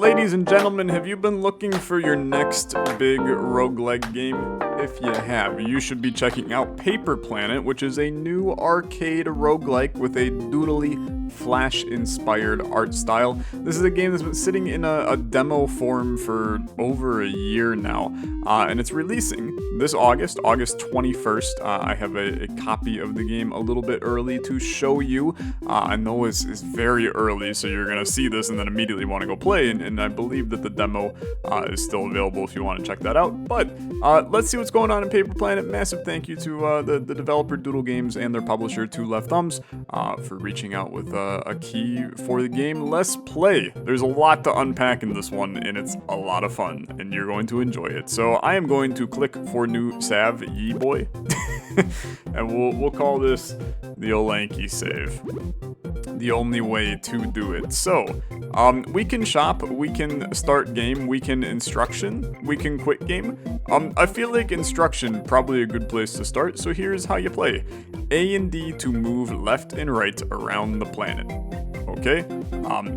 Ladies and gentlemen, have you been looking for your next big roguelike game? If you have, you should be checking out Paper Planet, which is a new arcade roguelike with a doodly, Flash-inspired art style. This is a game that's been sitting in a demo form for over a year now, and it's releasing this August 21st. I have a copy of the game a little bit early to show you. I know it's very early, so you're going to see this and then immediately want to go play, and I believe that the demo is still available if you want to check that out. But let's see what's going on in Paper Planet. Massive thank you to the developer Doodle Games and their publisher Two Left Thumbs for reaching out with a key for the game. Let's play. There's a lot to unpack in this one, and it's a lot of fun, and you're going to enjoy it. So I am going to click for new save, ye boy, and we'll call this the Olanky save. The only way to do it. So, we can shop, we can start game, we can instruction, we can quit game. I feel like instruction probably a good place to start, so here's how you play. A and D to move left and right around the planet. Okay?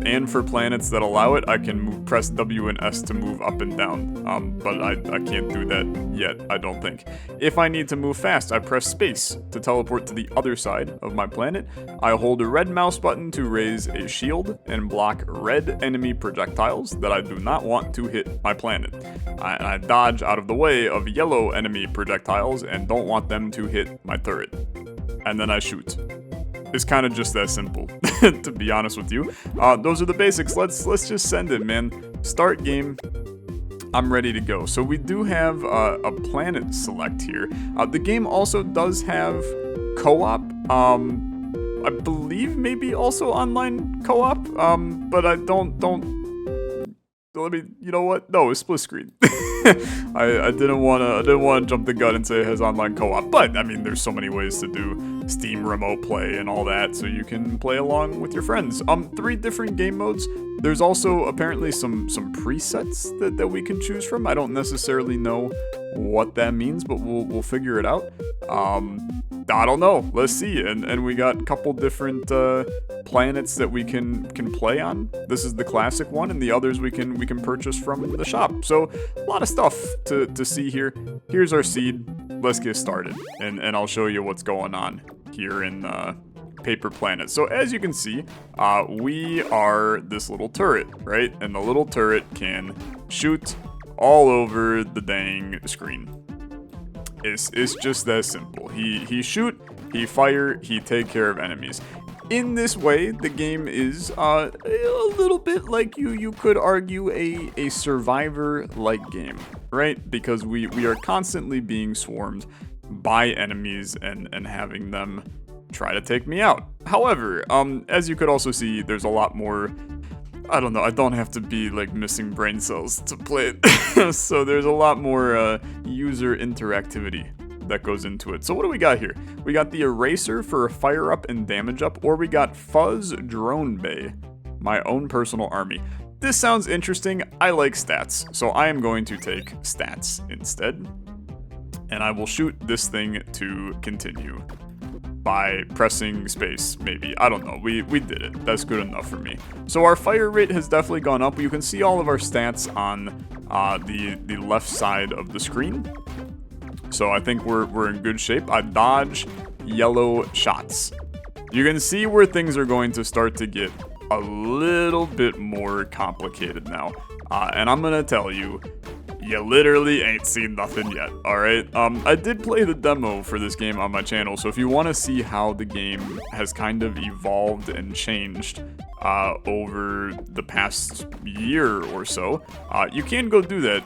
And for planets that allow it, I can press W and S to move up and down. But I can't do that yet, I don't think. If I need to move fast, I press space to teleport to the other side of my planet. I hold a red mouse button to raise a shield and block red enemy projectiles that I do not want to hit my planet. I dodge out of the way of yellow enemy projectiles and don't want them to hit my turret. And then I shoot. It's kind of just that simple, to be honest with you. Those are the basics. Let's just send it, man. Start game. I'm ready to go. So we do have a planet select here. The game also does have co-op. I believe maybe also online co-op. But I don't. Let me. You know what? No, it's split screen. I didn't want to jump the gun and say it has online co-op, but I mean, there's so many ways to do Steam remote play and all that, so you can play along with your friends. 3 different game modes. There's also apparently some presets that we can choose from. I don't necessarily know what that means, but we'll figure it out. I don't know. Let's see. And we got a couple different planets that we can play on. This is the classic one, and the others we can purchase from the shop. So a lot of stuff to see here. Here's our seed. Let's get started, and I'll show you what's going on here in Paper Planet. So as you can see, we are this little turret, right? And the little turret can shoot all over the dang screen. It's just that simple. He shoot, he fire, he take care of enemies. In this way, the game is a little bit like you could argue a Survivor-like game, right? Because we are constantly being swarmed by enemies and having them try to take me out. However, as you could also see, there's a lot more. I don't know, I don't have to be like missing brain cells to play it. So there's a lot more user interactivity that goes into it. So what do we got here? We got the Eraser for a fire up and damage up, or we got Fuzz Drone Bay, my own personal army. This sounds interesting. I like stats, so I am going to take stats instead. And I will shoot this thing to continue by pressing space, maybe. I don't know. We did it. That's good enough for me. So our fire rate has definitely gone up. You can see all of our stats on the left side of the screen. So I think we're in good shape. I dodge yellow shots. You can see where things are going to start to get a little bit more complicated now. And I'm gonna tell you, you literally ain't seen nothing yet, alright? I did play the demo for this game on my channel, so if you want to see how the game has kind of evolved and changed over the past year or so, you can go do that.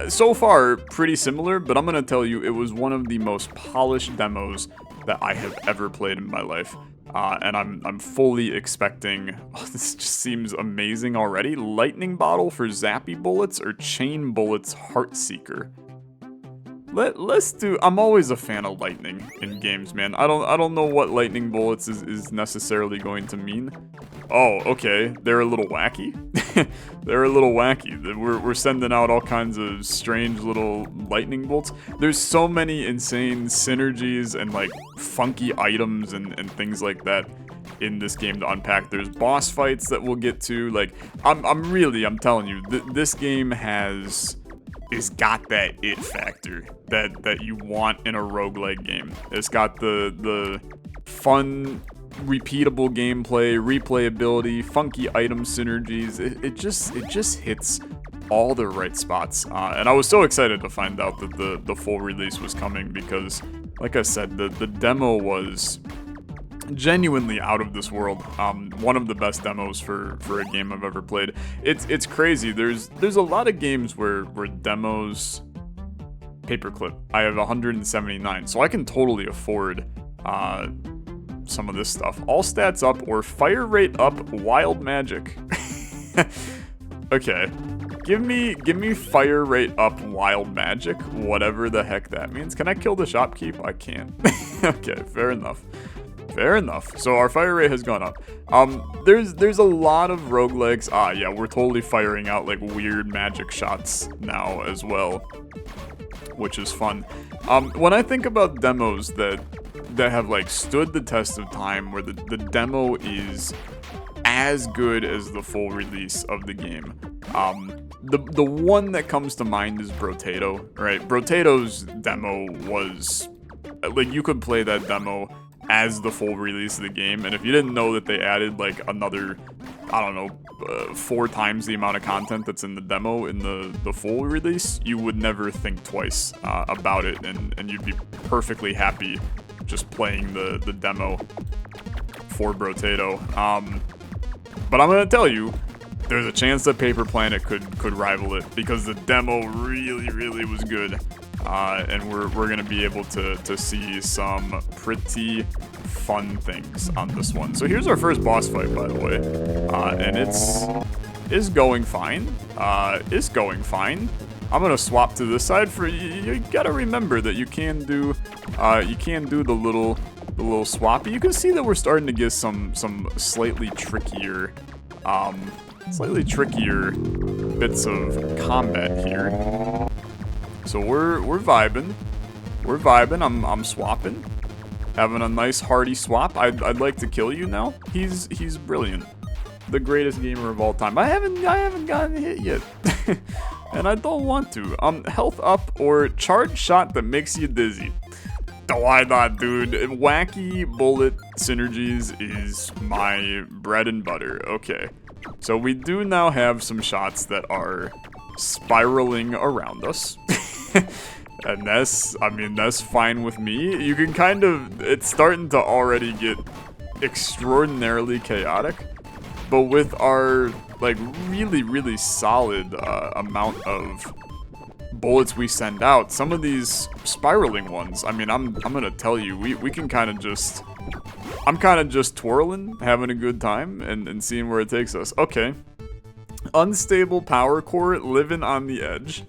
So far, pretty similar, but I'm going to tell you, it was one of the most polished demos that I have ever played in my life. And I'm fully expecting, this just seems amazing already, lightning bottle for zappy bullets or chain bullets Heartseeker. Let's do, I'm always a fan of lightning in games, man. I don't know what lightning bullets is necessarily going to mean. Oh, okay, they're a little wacky. They're a little wacky. We're sending out all kinds of strange little lightning bolts. There's so many insane synergies and like funky items and things like that in this game to unpack. There's boss fights that we'll get to. Like, I'm telling you, this game has got that it factor that you want in a roguelike game. It's got the fun, repeatable gameplay, replayability, funky item synergies. It just hits all the right spots. And I was so excited to find out that the full release was coming because, like I said, the demo was genuinely out of this world. One of the best demos for a game I've ever played. It's crazy. There's a lot of games where demos paperclip. I have 179, so I can totally afford some of this stuff. All stats up or fire rate up, wild magic. Okay. Give me fire rate up, wild magic, whatever the heck that means. Can I kill the shopkeep? I can't. Okay, fair enough. Fair enough. So our fire rate has gone up. There's a lot of roguelikes. Yeah, we're totally firing out like weird magic shots now as well, which is fun. When I think about demos that have like stood the test of time, where the demo is as good as the full release of the game, the one that comes to mind is Brotato, right? Brotato's demo was like, you could play that demo as the full release of the game, and if you didn't know that they added like another, I don't know, 4 times the amount of content that's in the demo in the full release, you would never think twice about it, and you'd be perfectly happy just playing the demo for Brotato. But I'm gonna tell you, there's a chance that Paper Planet could rival it, because the demo really was good. And we're gonna be able to see some pretty fun things on this one. So here's our first boss fight, by the way, and it's going fine. It's going fine. I'm gonna swap to this side. For you gotta remember that you can do the little swappy. You can see that we're starting to get some slightly trickier bits of combat here. So we're vibing. We're vibing. I'm swapping. Having a nice hearty swap. I'd like to kill you now. He's brilliant. The greatest gamer of all time. I haven't gotten hit yet. And I don't want to. Health up or charge shot that makes you dizzy. Why not, dude? Wacky bullet synergies is my bread and butter. Okay. So we do now have some shots that are spiraling around us. And that's fine with me. You can kind of, it's starting to already get extraordinarily chaotic, but with our like really solid amount of bullets we send out, some of these spiraling ones, I mean, I'm gonna tell you, we can kind of just, I'm kind of just twirling, having a good time, and seeing where it takes us. Okay. Unstable power core, living on the edge.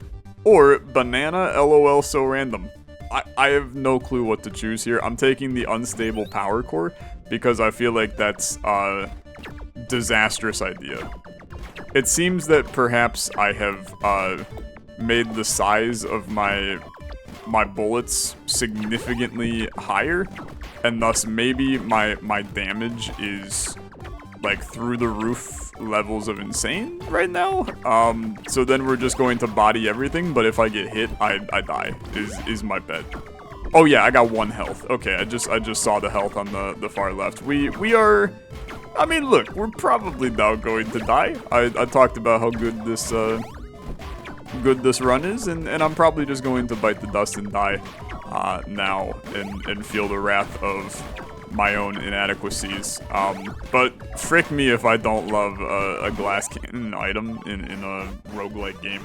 Or banana, lol, so random. I have no clue what to choose here. I'm taking the unstable power core because I feel like that's a disastrous idea. It seems that perhaps I have made the size of my bullets significantly higher, and thus maybe my damage is like through the roof levels of insane right now. So then we're just going to body everything, but if I get hit, I die, is my bet. Oh yeah, I got 1 health. Okay, I just saw the health on the far left. We are, I mean, look, we're probably now going to die. I talked about how good this run is, and I'm probably just going to bite the dust and die now and feel the wrath of my own inadequacies. But frick me if I don't love a glass cannon item in a roguelike game.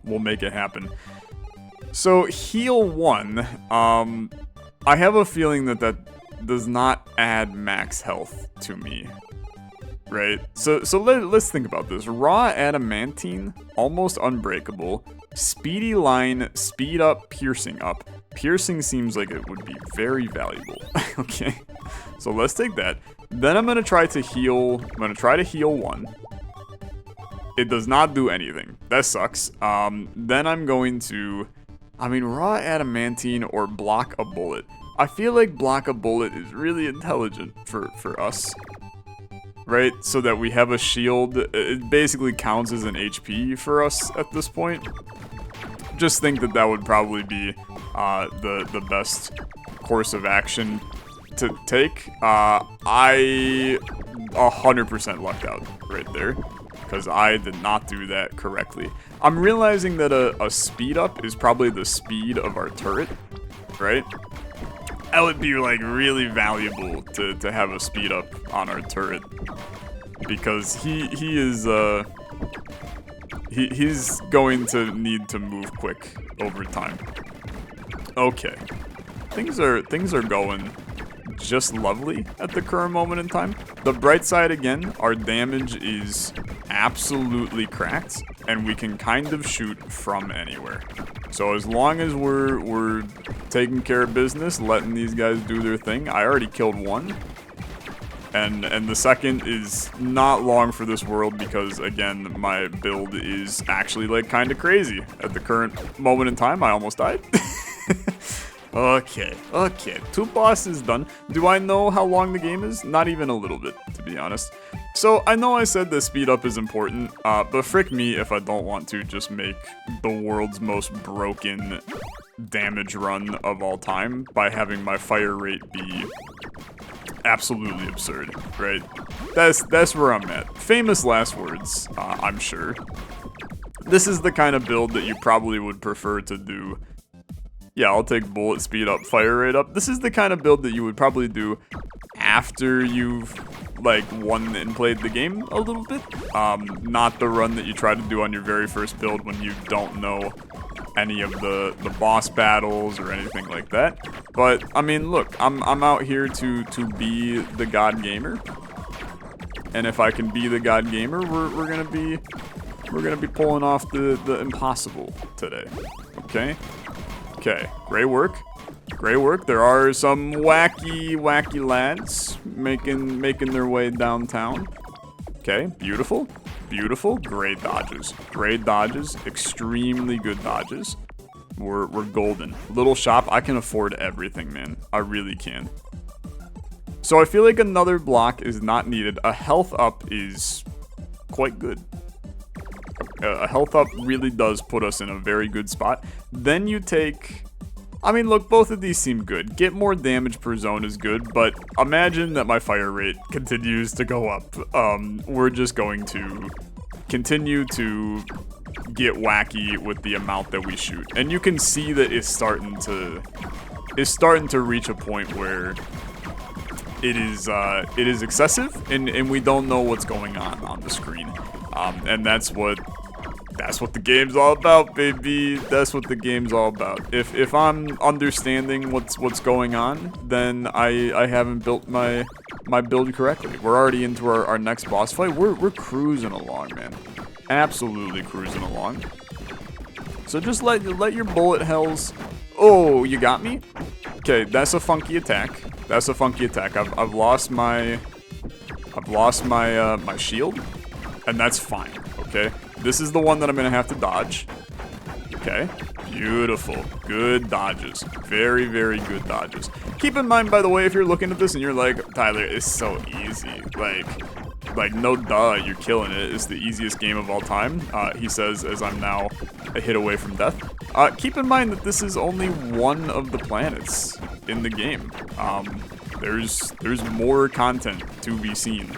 We'll make it happen. So heal 1, I have a feeling that does not add max health to me, right? So let's think about this. Raw adamantine, almost unbreakable. Speedy line, speed up, piercing up. Piercing seems like it would be very valuable. Okay, so let's take that. Then I'm gonna try to heal. I'm gonna try to heal 1. It does not do anything. That sucks. Then I'm going to, I mean, raw adamantine or block a bullet. I feel like block a bullet is really intelligent for us. Right? So that we have a shield. It basically counts as an HP for us at this point. Just think that that would probably be the best course of action to take. I 100% lucked out right there, because I did not do that correctly. I'm realizing that a speed up is probably the speed of our turret, right? That would be like really valuable to have a speed up on our turret, because he's going to need to move quick over time. Okay, things are going just lovely at the current moment in time. The bright side again, our damage is absolutely cracked, and we can kind of shoot from anywhere. So as long as we're taking care of business, letting these guys do their thing. I already killed one. And the second is not long for this world, because again, my build is actually like kind of crazy. At the current moment in time, I almost died. Okay, 2 bosses done. Do I know how long the game is? Not even a little bit, to be honest. So, I know I said the speed up is important, but frick me if I don't want to just make the world's most broken damage run of all time by having my fire rate be absolutely absurd, right? That's where I'm at. Famous last words, I'm sure. This is the kind of build that you probably would prefer to do. Yeah, I'll take bullet speed up, fire rate up. This is the kind of build that you would probably do after you've, like, won and played the game a little bit. Not the run that you try to do on your very first build when you don't know any of the boss battles or anything like that. But, I mean, look, I'm out here to be the god gamer. And if I can be the god gamer, we're gonna be pulling off the impossible today. Okay? Okay, great work. Great work. There are some wacky lads making their way downtown. Okay, beautiful. Beautiful. Great dodges. Great dodges. Extremely good dodges. We're golden. Little shop. I can afford everything, man. I really can. So I feel like another block is not needed. A health up is quite good. A health up really does put us in a very good spot. Then you take... I mean, look, both of these seem good. Get more damage per zone is good, but imagine that my fire rate continues to go up. We're just going to continue to get wacky with the amount that we shoot. And you can see that it's starting to reach a point where it is excessive, and we don't know what's going on the screen. And that's what the game's all about, baby. That's what the game's all about. If I'm understanding what's going on, then I haven't built my build correctly. We're already into our next boss fight. We're cruising along, man. Absolutely cruising along. So just let your bullet hells. Oh, you got me? Okay, that's a funky attack. That's a funky attack. I've lost my my shield, and that's fine. Okay. This is the one that I'm going to have to dodge. Okay. Beautiful. Good dodges. Very, very good dodges. Keep in mind, by the way, if you're looking at this and you're like, Tyler, it's so easy. Like no duh, you're killing it. It's the easiest game of all time, he says, as I'm now a hit away from death. Keep in mind that this is only one of the planets in the game. There's more content to be seen.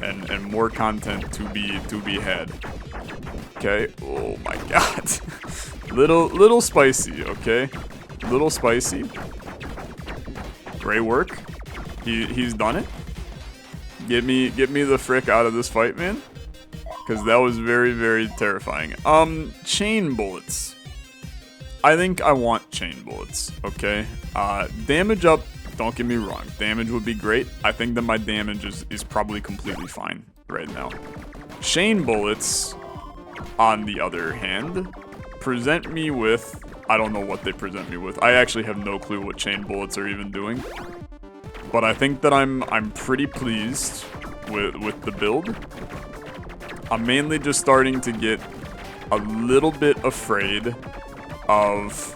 And more content to be had. Okay. Oh my god. little spicy, okay? Little spicy. Great work. He's done it. Get me the frick out of this fight, man. Cause that was very, very terrifying. Chain bullets. I think I want chain bullets, okay? Damage up. Don't get me wrong, damage would be great. I think that my damage is probably completely fine right now. Chain bullets, on the other hand, present me with... I don't know what they present me with. I actually have no clue what chain bullets are even doing. But I think that I'm pretty pleased with the build. I'm mainly just starting to get a little bit afraid of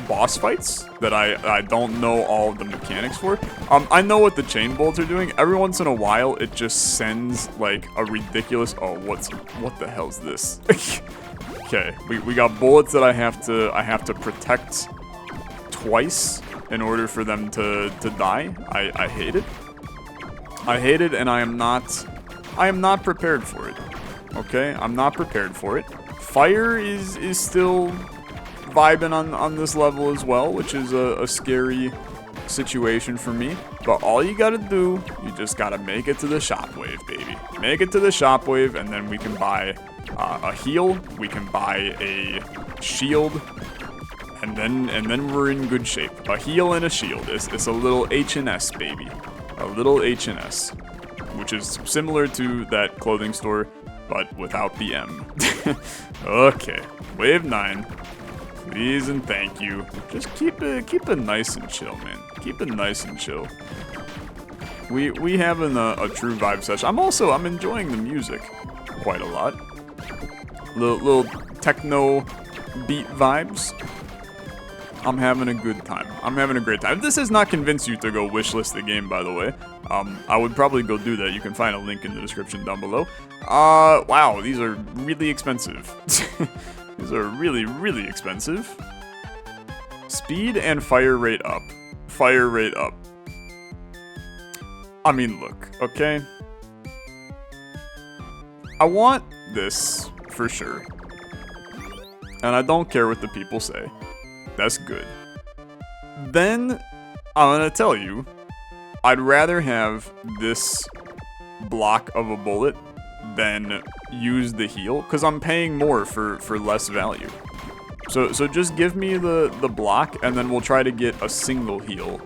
boss fights that I don't know all of the mechanics for. I know what the chain bolts are doing. Every once in a while, it just sends like a ridiculous. Oh, what the hell's this? Okay, we got bullets that I have to protect twice in order for them to die. I hate it. I hate it, and I am not prepared for it. Okay, I'm not prepared for it. Fire is still vibing on this level as well, which is a scary situation for me. But all you gotta do, you just gotta make it to the shockwave, baby. Make it to the shockwave, and then we can buy a heal. We can buy a shield, and then we're in good shape. A heal and a shield. It's a little H&S, baby. A little H&S, which is similar to that clothing store, but without the M. Okay, wave 9. Please and thank you. Just keep it nice and chill, man. Keep it nice and chill. We having a true vibe session. I'm enjoying the music quite a lot. Little techno beat vibes. I'm having a good time. I'm having a great time. If this has not convinced you to go wishlist the game, by the way, I would probably go do that. You can find a link in the description down below. Wow, these are really expensive. These are really, really expensive. Speed and fire rate up. Fire rate up. I mean, look, okay? I want this, for sure. And I don't care what the people say. That's good. Then, I'm gonna tell you, I'd rather have this block of a bullet than use the heal, because I'm paying more for less value. So just give me the block, and then we'll try to get a single heal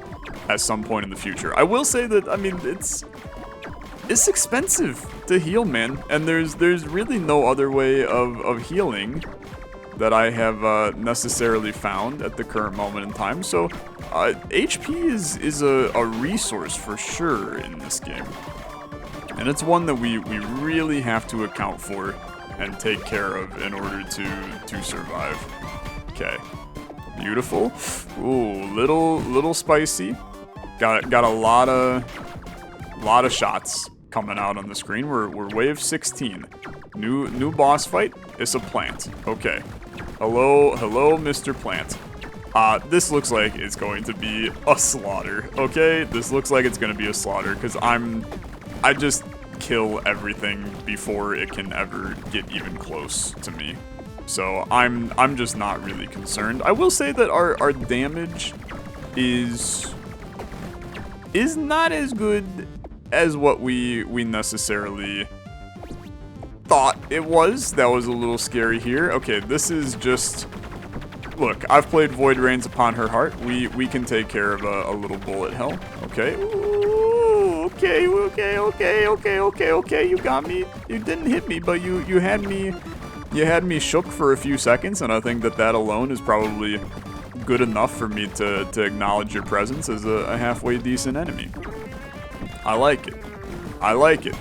at some point in the future. I will say that, I mean, it's expensive to heal, man, and there's really no other way of healing that I have necessarily found at the current moment in time. So HP is a resource for sure in this game. And it's one that we really have to account for and take care of in order to survive. Okay. Beautiful. Ooh, little spicy. Got a lot of shots coming out on the screen. We're wave 16. New boss fight. It's a plant. Okay. Hello, Mr. Plant. This looks like it's going to be a slaughter, okay? This looks like it's going to be a slaughter, because I just kill everything before it can ever get even close to me. So I'm just not really concerned. I will say that our damage is not as good as what we necessarily thought it was. That was a little scary here. Okay, this is just... Look, I've played Void Rains upon her heart. We can take care of a little bullet hell. Okay. Ooh, okay. You got me. You didn't hit me, but you had me shook for a few seconds, and I think that alone is probably good enough for me to acknowledge your presence as a halfway decent enemy. I like it. I like it.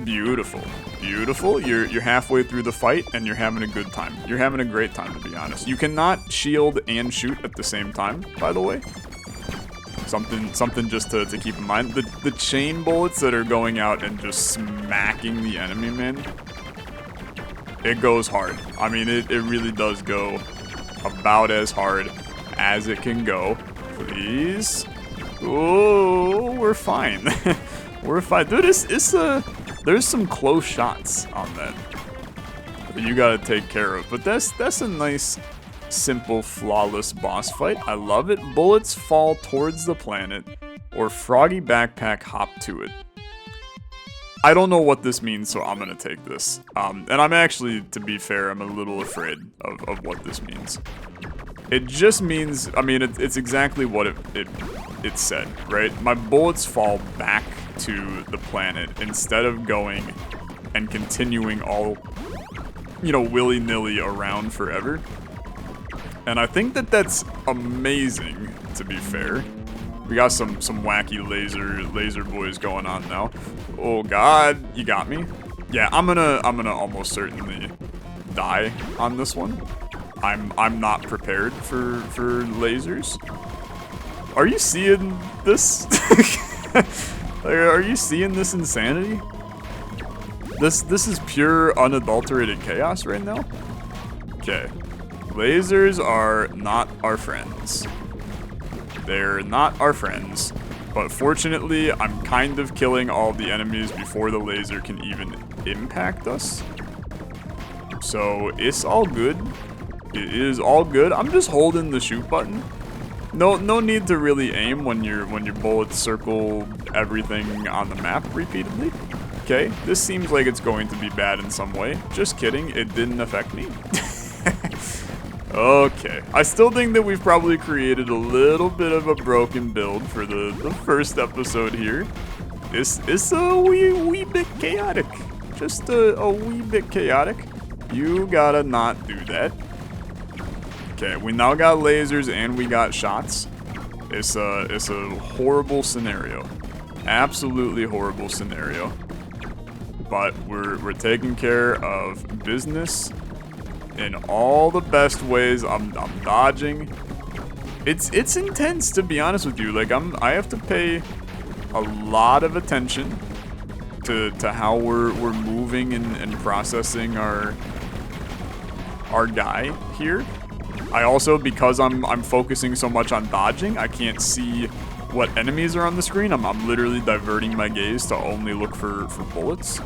Beautiful. Beautiful. You're halfway through the fight and you're having a good time. You're having a great time, to be honest. You cannot shield and shoot at the same time, by the way. Something just to keep in mind. The chain bullets that are going out and just smacking the enemy, man. It goes hard. I mean, it really does go about as hard as it can go. Please. Oh, we're fine. We're fine. Dude, there's some close shots on that you gotta take care of. But that's a nice, simple, flawless boss fight. I love it. Bullets fall towards the planet, or froggy backpack hop to it. I don't know what this means, so I'm gonna take this. And I'm actually, to be fair, I'm a little afraid of what this means. It just means, I mean, it's exactly what it said, right? My bullets fall back to the planet instead of going and continuing all, you know, willy-nilly around forever. And I think that's amazing, to be fair. We got some wacky laser boys going on now. Oh god, you got me. Yeah, I'm gonna almost certainly die on this one. I'm not prepared for lasers. Are you seeing this? Are you seeing this insanity? This is pure unadulterated chaos right now. Okay. Lasers are not our friends. They're not our friends. But fortunately, I'm kind of killing all the enemies before the laser can even impact us. So it's all good. It is all good. I'm just holding the shoot button. No need to really aim when your bullets circle everything on the map repeatedly. Okay, this seems like it's going to be bad in some way. Just kidding, it didn't affect me. Okay, I still think that we've probably created a little bit of a broken build for the first episode here. It's a wee bit chaotic. Just a wee bit chaotic. You gotta not do that. Okay, we now got lasers and we got shots. It's a horrible scenario. Absolutely horrible scenario. But we're taking care of business in all the best ways. I'm dodging. It's intense, to be honest with you. Like I have to pay a lot of attention to how we're moving and processing our guy here. I also, because I'm focusing so much on dodging, I can't see what enemies are on the screen. I'm literally diverting my gaze to only look for bullets.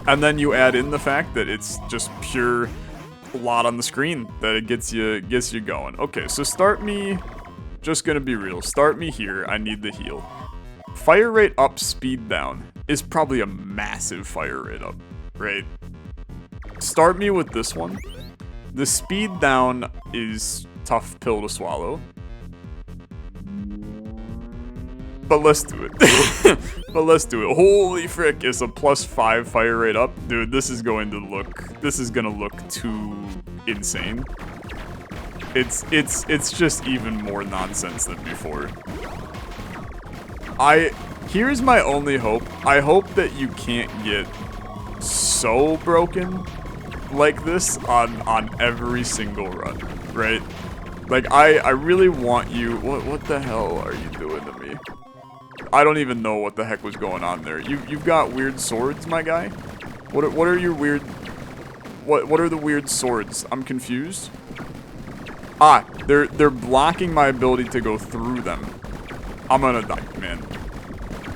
And then you add in the fact that it's just pure lot on the screen that it gets you going. Okay, so start me, just gonna be real, start me here. I need the heal. Fire rate up, speed down is probably a massive fire rate up, right? Start me with this one. The speed down is tough pill to swallow. But let's do it. But let's do it. Holy frick, it's a +5 fire rate up. Dude, this is gonna look too insane. It's just even more nonsense than before. Here's my only hope. I hope that you can't get so broken like this on every single run, right? Like I really want you. What the hell are you doing to me? I don't even know what the heck was going on there. You've got weird swords, my guy. What are your weird? What are the weird swords? I'm confused. Ah, they're blocking my ability to go through them. I'm gonna die, man.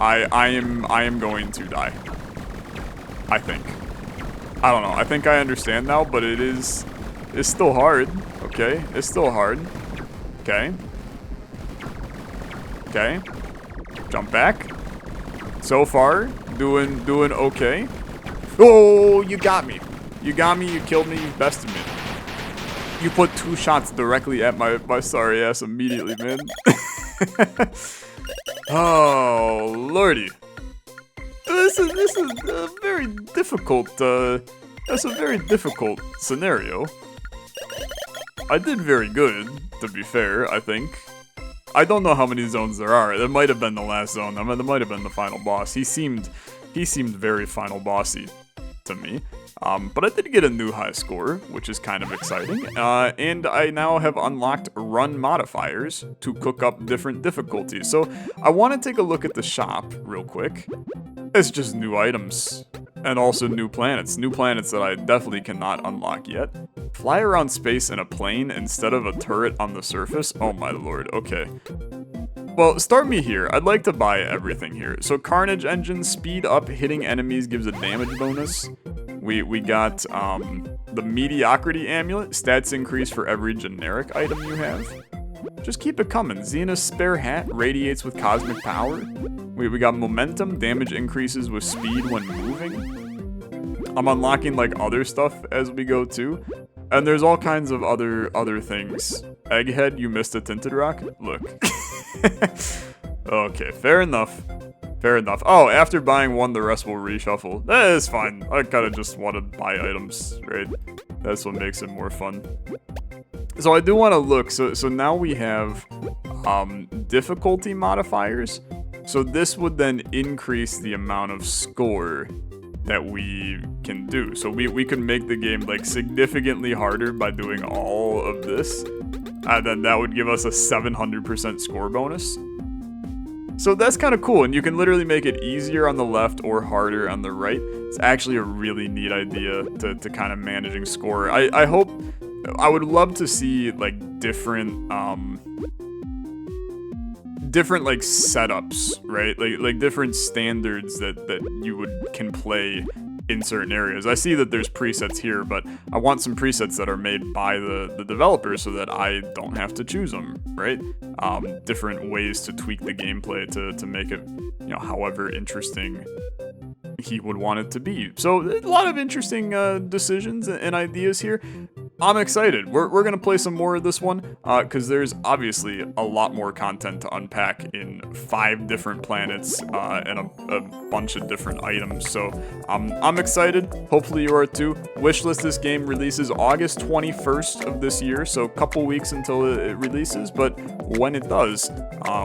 I am going to die. I think. I don't know. I think I understand now, but it's still hard. Okay, it's still hard. Okay. Okay. Jump back. So far, doing okay. Oh, you got me. You got me. You killed me. You bested me. You put 2 shots directly at my sorry ass immediately, man. Oh, lordy. This is a very difficult, that's a very difficult scenario. I did very good, to be fair, I think. I don't know how many zones there are. It might have been the last zone. I mean, it might have been the final boss. He seemed very final bossy to me. But I did get a new high score, which is kind of exciting. And I now have unlocked run modifiers to cook up different difficulties. So I want to take a look at the shop real quick. It's just new items and also new planets. New planets that I definitely cannot unlock yet. Fly around space in a plane instead of a turret on the surface. Oh my lord, okay. Well, start me here. I'd like to buy everything here. So Carnage Engine, speed up, hitting enemies gives a damage bonus. We got the Mediocrity Amulet, stats increase for every generic item you have. Just keep it coming. Xena's Spare Hat radiates with cosmic power. We got Momentum, damage increases with speed when moving. I'm unlocking like other stuff as we go too. And there's all kinds of other things. Egghead, you missed a tinted rock? Look. Okay, fair enough. Fair enough. Oh, after buying one, the rest will reshuffle. That is fine. I kinda just want to buy items, right? That's what makes it more fun. So I do want to look. So now we have difficulty modifiers. So this would then increase the amount of score that we can do. So we could make the game like significantly harder by doing all of this. Then that would give us a 700% score bonus. So that's kind of cool, and you can literally make it easier on the left or harder on the right. It's actually a really neat idea to kind of managing score. I would love to see like different like setups, right? Like different standards that you can play in certain areas. I see that there's presets here, but I want some presets that are made by the developer so that I don't have to choose them, right? Different ways to tweak the gameplay to make it, you know, however interesting he would want it to be. So a lot of interesting decisions and ideas here. I'm excited. We're gonna play some more of this one because there's obviously a lot more content to unpack in 5 different planets and a bunch of different items. So I'm excited. Hopefully you are too. Wishlist this game releases August 21st of this year, so a couple weeks until it releases. But when it does,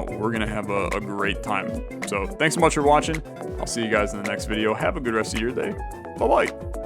we're gonna have a great time. So thanks so much for watching. I'll see you guys in the next video. Have a good rest of your day. Bye bye.